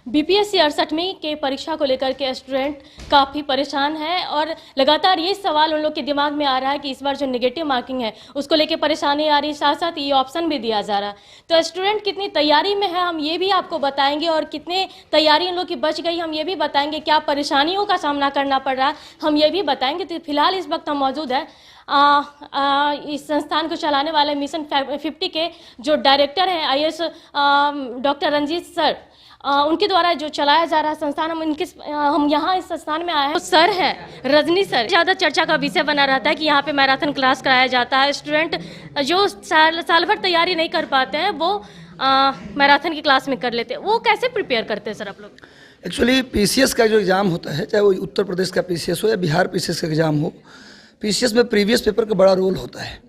BPSC 68वीं के परीक्षा को लेकर के स्टूडेंट काफ़ी परेशान है और लगातार ये सवाल उन लोग के दिमाग में आ रहा है कि इस बार जो नेगेटिव मार्किंग है उसको लेकर परेशानी आ रही है, साथ साथ ये ऑप्शन भी दिया जा रहा है। तो स्टूडेंट कितनी तैयारी में है हम ये भी आपको बताएंगे और कितने तैयारी इन लोग की बच गई हम ये भी बताएंगे, क्या परेशानियों का सामना करना पड़ रहा है हम ये भी बताएंगे। तो फिलहाल इस वक्त हम मौजूद है इस संस्थान को चलाने वाले मिशन 50 के जो डायरेक्टर हैं आईएएस डॉक्टर रंजीत सर, उनके द्वारा जो चलाया जा रहा है संस्थान, हम यहाँ इस संस्थान में आए हैं। तो सर है रजनी सर, ज़्यादा चर्चा का विषय बना रहता है कि यहाँ पे मैराथन क्लास कराया जाता है। स्टूडेंट जो साल भर तैयारी नहीं कर पाते हैं वो मैराथन की क्लास में कर लेते हैं। वो कैसे प्रिपेयर करते हैं सर आप लोग? एक्चुअली पीसीएस का जो एग्ज़ाम होता है, चाहे वो उत्तर प्रदेश का पीसीएस हो या बिहार पीसीएस का एग्ज़ाम हो, पीसीएस में प्रीवियस पेपर का बड़ा रोल होता है।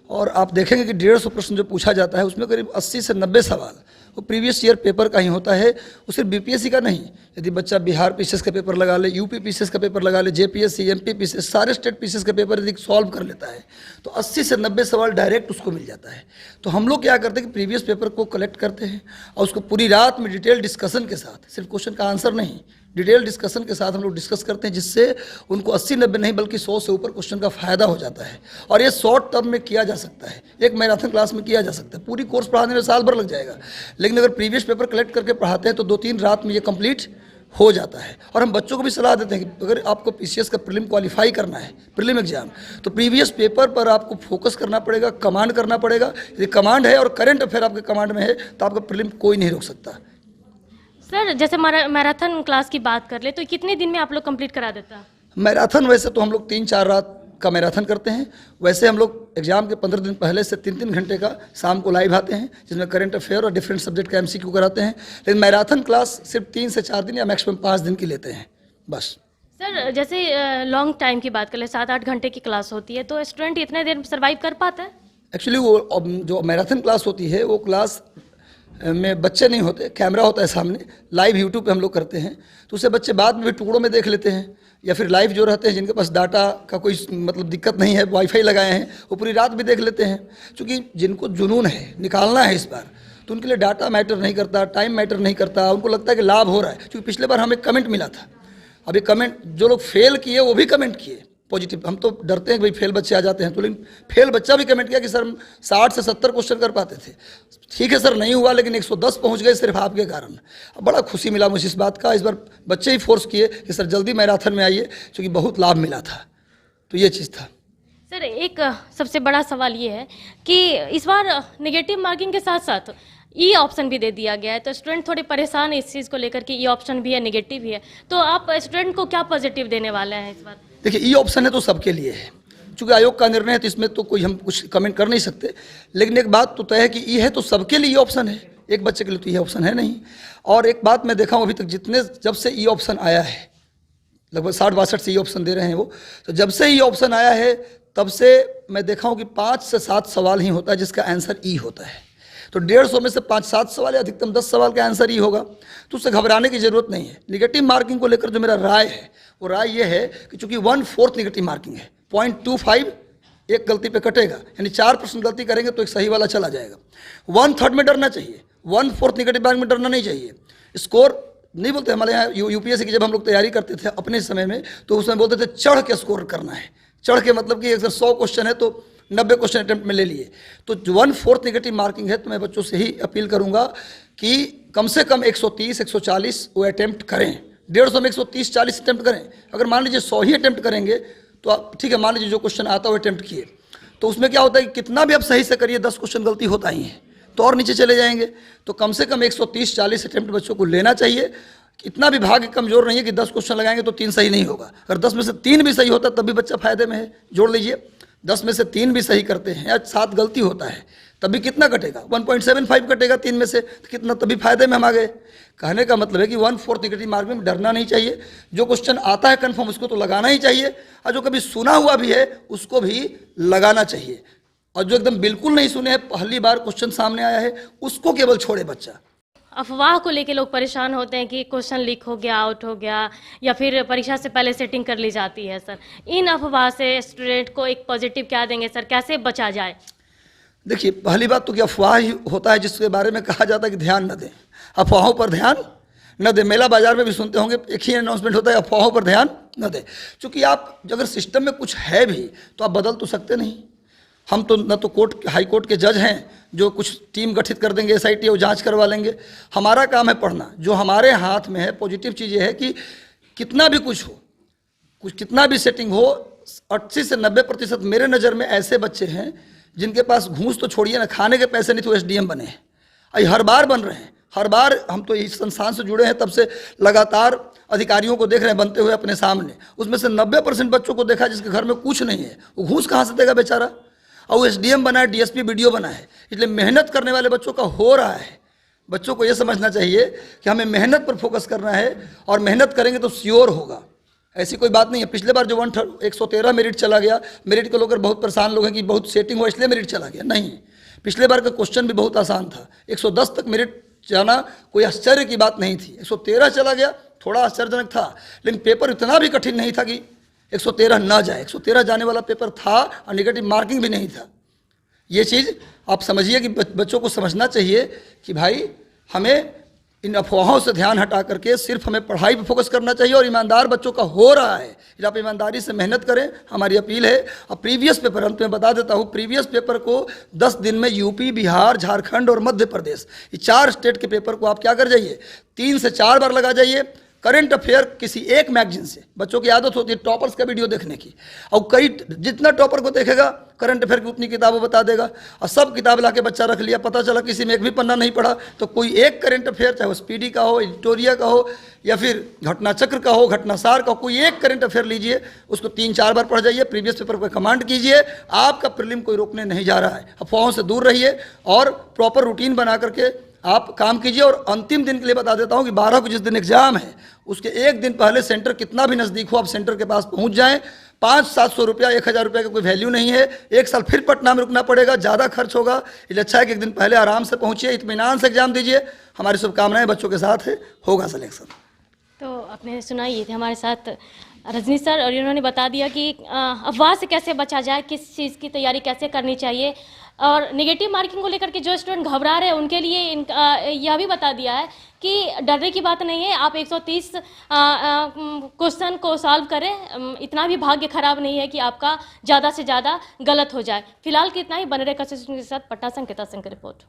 और आप देखेंगे कि 150 प्रश्न जो पूछा जाता है उसमें करीब 80 से 90 सवाल वो प्रीवियस ईयर पेपर का ही होता है। वो सिर्फ बीपीएससी का नहीं, यदि बच्चा बिहार पीसीएस का पेपर लगा ले, यूपी पीसीएस का पेपर लगा ले, जेपीएससी, एमपी पीसीएस, सारे स्टेट पीसीएस का पेपर यदि सॉल्व कर लेता है तो 80 से 90 सवाल डायरेक्ट उसको मिल जाता है। तो हम लोग क्या करते हैं कि प्रीवियस पेपर को कलेक्ट करते हैं और उसको पूरी रात में डिटेल डिस्कशन के साथ, सिर्फ क्वेश्चन का आंसर नहीं, डिटेल डिस्कशन के साथ हम लोग डिस्कस करते हैं, जिससे उनको 80-90 नहीं बल्कि 100 से ऊपर क्वेश्चन का फायदा हो जाता है। और ये शॉर्ट टर्म में किया जा सकता है, एक मैराथन क्लास में किया जा सकता है। पूरी कोर्स पढ़ाने में साल भर लग जाएगा, लेकिन अगर प्रीवियस पेपर कलेक्ट करके पढ़ाते हैं तो 2-3 रात में ये कंप्लीट हो जाता है। और हम बच्चों को भी सलाह देते हैं कि अगर आपको पीसीएस का प्रीलिम क्वालिफाई करना है, प्रीलिम एग्जाम, तो प्रीवियस पेपर पर आपको फोकस करना पड़ेगा, कमांड करना पड़ेगा। यदि कमांड है और करंट अफेयर आपके कमांड में है तो आपका प्रीलिम कोई नहीं रोक सकता। सर जैसे मैराथन क्लास की बात कर ले तो कितने दिन में आप लोग कंप्लीट करा देता है? मैराथन वैसे तो हम लोग 3-4 रात का मैराथन करते हैं। वैसे हम लोग एग्जाम के 15 दिन पहले से 3-3 घंटे का शाम को लाइव आते हैं, जिसमें करंट अफेयर और डिफरेंट सब्जेक्ट का एमसीक्यू कराते हैं। लेकिन मैराथन क्लास सिर्फ 3 से 4 दिन या मैक्सिमम 5 दिन की लेते हैं बस। सर जैसे लॉन्ग टाइम की बात कर ले, 7-8 घंटे की क्लास होती है, तो स्टूडेंट इतने देर सर्वाइव कर पाता है? एक्चुअली वो जो मैराथन क्लास होती है वो क्लास में बच्चे नहीं होते, कैमरा होता है सामने, लाइव यूट्यूब पे हम लोग करते हैं, तो उसे बच्चे बाद में भी टुकड़ों में देख लेते हैं। या फिर लाइव जो रहते हैं जिनके पास डाटा का कोई मतलब दिक्कत नहीं है, वाईफाई लगाए हैं, वो पूरी रात भी देख लेते हैं। क्योंकि जिनको जुनून है, निकालना है इस बार, तो उनके लिए डाटा मैटर नहीं करता, टाइम मैटर नहीं करता, उनको लगता है कि लाभ हो रहा है। क्योंकि पिछले बार हमें कमेंट मिला था, अभी कमेंट जो लोग फेल किए वो भी कमेंट किए पॉजिटिव। हम तो डरते हैं कि भाई फेल बच्चे आ जाते हैं, तो लेकिन फेल बच्चा भी कमेंट किया कि सर हम 60 से 70 क्वेश्चन कर पाते थे। ठीक है सर, नहीं हुआ, लेकिन 110 पहुंच गए सिर्फ आपके कारण। बड़ा खुशी मिला मुझे इस बात का। इस बार बच्चे ही फोर्स किए कि सर जल्दी मैराथन में आइए, क्योंकि बहुत लाभ मिला था। तो ये चीज़ था। सर एक सबसे बड़ा सवाल ये है कि इस बार नेगेटिव मार्किंग के साथ साथ ई ऑप्शन भी दे दिया गया है, तो स्टूडेंट थोड़े परेशान है इस चीज़ को लेकर कि ई ऑप्शन भी है, नेगेटिव भी है। तो आप स्टूडेंट को क्या पॉजिटिव देने वाले हैं इस बार? देखिए, ई ऑप्शन है तो सबके लिए है, चूँकि आयोग का निर्णय है तो इसमें तो कोई हम कुछ कमेंट कर नहीं सकते। लेकिन एक बात तो तय है कि ई है तो सबके लिए ई ऑप्शन है, एक बच्चे के लिए तो ये ऑप्शन है नहीं। और एक बात मैं देखा हूँ अभी तक जितने जब से ई ऑप्शन आया है, लगभग 60-62 से ई ऑप्शन दे रहे हैं वो, तो जब से ई ऑप्शन आया है तब से मैं देखा हूँ कि 5 से 7 सवाल ही होता है जिसका आंसर ई होता है। तो 150 में से 5-7 सवाल या अधिकतम 10 सवाल का आंसर ही होगा, तो उससे घबराने की जरूरत नहीं है। निगेटिव मार्किंग को लेकर जो मेरा राय है वो राय ये है कि चूंकि 1/4 निगेटिव मार्किंग है, 0.25 एक गलती पे कटेगा, यानी 4 प्रश्न गलती करेंगे तो एक सही वाला चला जाएगा। 1/3 में डरना चाहिए, 1/4 निगेटिव मार्किंग में डरना नहीं चाहिए। स्कोर नहीं बोलते, हमारे यहाँ यूपीएससी की जब हम लोग तैयारी करते थे अपने समय में, तो उसमें बोलते थे चढ़ के स्कोर करना है। चढ़ के मतलब कि अगर 100 क्वेश्चन है तो 90 क्वेश्चन अटेम्प्ट में ले लिए। तो जो 1/4 निगेटिव मार्किंग है, तो मैं बच्चों से ही अपील करूंगा कि कम से कम 130-140 वो अटेम्प्ट करें। 150 में 130-140 अटेम्प्ट करें। अगर मान लीजिए 100 ही अटेम्प्ट करेंगे तो आप ठीक है, मान लीजिए जो क्वेश्चन आता है वो अटेम्प्ट किए, तो उसमें क्या होता है कि कितना भी आप सही से करिए 10 क्वेश्चन गलती होता ही है, तो और नीचे चले जाएंगे। तो कम से कम 130-140 अटेम्प्ट बच्चों को लेना चाहिए। इतना भी भाग्य कमजोर नहीं है कि 10 क्वेश्चन लगाएंगे तो 3 सही नहीं होगा। अगर 10 में से 3 भी सही होता तब भी बच्चा फायदे में है। जोड़ लीजिए, 10 में से 3 भी सही करते हैं या 7 गलती होता है तभी कितना कटेगा? 1.75 कटेगा 3 में से, तो कितना तभी फायदे में हम आ गए। कहने का मतलब है कि 1/4 निगेटिव मार्किंग में डरना नहीं चाहिए। जो क्वेश्चन आता है कन्फर्म उसको तो लगाना ही चाहिए, और जो कभी सुना हुआ भी है उसको भी लगाना चाहिए। और जो एकदम बिल्कुल नहीं सुने हैं, पहली बार क्वेश्चन सामने आया है, उसको केवल छोड़े बच्चा। अफवाह को लेके लोग परेशान होते हैं कि क्वेश्चन लीक हो गया, आउट हो गया, या फिर परीक्षा से पहले सेटिंग कर ली जाती है। सर इन अफवाह से स्टूडेंट को एक पॉजिटिव क्या देंगे सर, कैसे बचा जाए? देखिए, पहली बात तो कि अफवाह ही होता है जिसके बारे में कहा जाता है कि ध्यान न दें, अफवाहों पर ध्यान न दे। मेला बाजार में भी सुनते होंगे, एक ही अनाउंसमेंट होता है, अफवाहों पर ध्यान न दे। चूंकि आप अगर सिस्टम में कुछ है भी तो आप बदल तो सकते नहीं। हम तो न तो कोर्ट, हाई कोर्ट के जज हैं जो कुछ टीम गठित कर देंगे, SIT वो जांच करवा लेंगे। हमारा काम है पढ़ना। जो हमारे हाथ में है, पॉजिटिव चीज़ ये है कि कितना भी कुछ हो, कुछ कितना भी सेटिंग हो, 80 से 90% मेरे नज़र में ऐसे बच्चे हैं जिनके पास घूस तो छोड़िए ना, खाने के पैसे नहीं तो SDM बने हैं। अभी हर बार बन रहे हैं, हर बार। हम तो इस संस्थान से जुड़े हैं तब से लगातार अधिकारियों को देख रहे हैं बनते हुए अपने सामने। उसमें से 90% बच्चों को देखा जिसके घर में कुछ नहीं है, वो घूस कहाँ से देगा बेचारा। और वो SDM बना है, DSP BDO बना है। इसलिए मेहनत करने वाले बच्चों का हो रहा है। बच्चों को ये समझना चाहिए कि हमें मेहनत पर फोकस करना है, और मेहनत करेंगे तो श्योर होगा। ऐसी कोई बात नहीं है। पिछले बार जो 113 मेरिट चला गया, मेरिट को लेकर बहुत परेशान लोग हैं कि बहुत सेटिंग हुआ इसलिए मेरिट चला गया। नहीं, पिछले बार का क्वेश्चन भी बहुत आसान था। 110 तक मेरिट जाना कोई आश्चर्य की बात नहीं थी। 113 चला गया, थोड़ा आश्चर्यजनक था, लेकिन पेपर इतना भी कठिन नहीं था कि 113 ना जाए। 113 जाने वाला पेपर था और नेगेटिव मार्किंग भी नहीं था। ये चीज़ आप समझिए कि बच्चों को समझना चाहिए कि भाई हमें इन अफवाहों से ध्यान हटा करके सिर्फ हमें पढ़ाई पर फोकस करना चाहिए, और ईमानदार बच्चों का हो रहा है। इसलिए आप ईमानदारी से मेहनत करें, हमारी अपील है। और प्रीवियस पेपर अंत में बता देता हूँ, प्रीवियस पेपर को 10 दिन में यूपी, बिहार, झारखंड और मध्य प्रदेश, ये 4 स्टेट के पेपर को आप क्या कर जाइए, 3 से 4 बार लगा जाइए। करंट अफेयर किसी एक मैगजीन से, बच्चों की आदत होती है टॉपर्स का वीडियो देखने की, और कई जितना टॉपर को देखेगा करंट अफेयर की उतनी किताबें बता देगा। और सब किताब ला के बच्चा रख लिया, पता चला किसी में एक भी पन्ना नहीं पढ़ा। तो कोई एक करंट अफेयर, चाहे वो स्पीडी का हो, एडिटोरिया का हो, या फिर घटना चक्र का हो, घटनासार का हो, कोई एक करंट अफेयर लीजिए, उसको 3-4 बार पढ़ जाइए, प्रीवियस पेपर पर कमांड कीजिए। आपका प्रीलिम कोई रोकने नहीं जा रहा है। अफवाहों से दूर रहिए और प्रॉपर रूटीन बना करके आप काम कीजिए। और अंतिम दिन के लिए बता देता हूं कि 12 को जिस दिन एग्जाम है उसके एक दिन पहले सेंटर कितना भी नज़दीक हो, आप सेंटर के पास पहुंच जाएं। 500-700 रुपया, 1000 रुपया का कोई वैल्यू नहीं है। एक साल फिर पटना में रुकना पड़ेगा, ज़्यादा खर्च होगा। इसलिए अच्छा है कि एक दिन पहले आराम से पहुंचिए, इत्मीनान से एग्जाम दीजिए। हमारी शुभकामनाएं बच्चों के साथ है, होगा सिलेक्शन। तो आपने सुना, ये थे हमारे साथ रजनी सर, और इन्होंने बता दिया कि अफवाह से कैसे बचा जाए, किस चीज़ की तैयारी कैसे करनी चाहिए, और नेगेटिव मार्किंग को लेकर के जो स्टूडेंट घबरा रहे हैं उनके लिए यह भी बता दिया है कि डरने की बात नहीं है। आप 130 क्वेश्चन को सॉल्व करें, इतना भी भाग्य खराब नहीं है कि आपका ज़्यादा से ज़्यादा गलत हो जाए। फिलहाल कितना ही। बने रहे कंसिस्टेंसी के साथ। पटना संकेता सिंह की रिपोर्ट।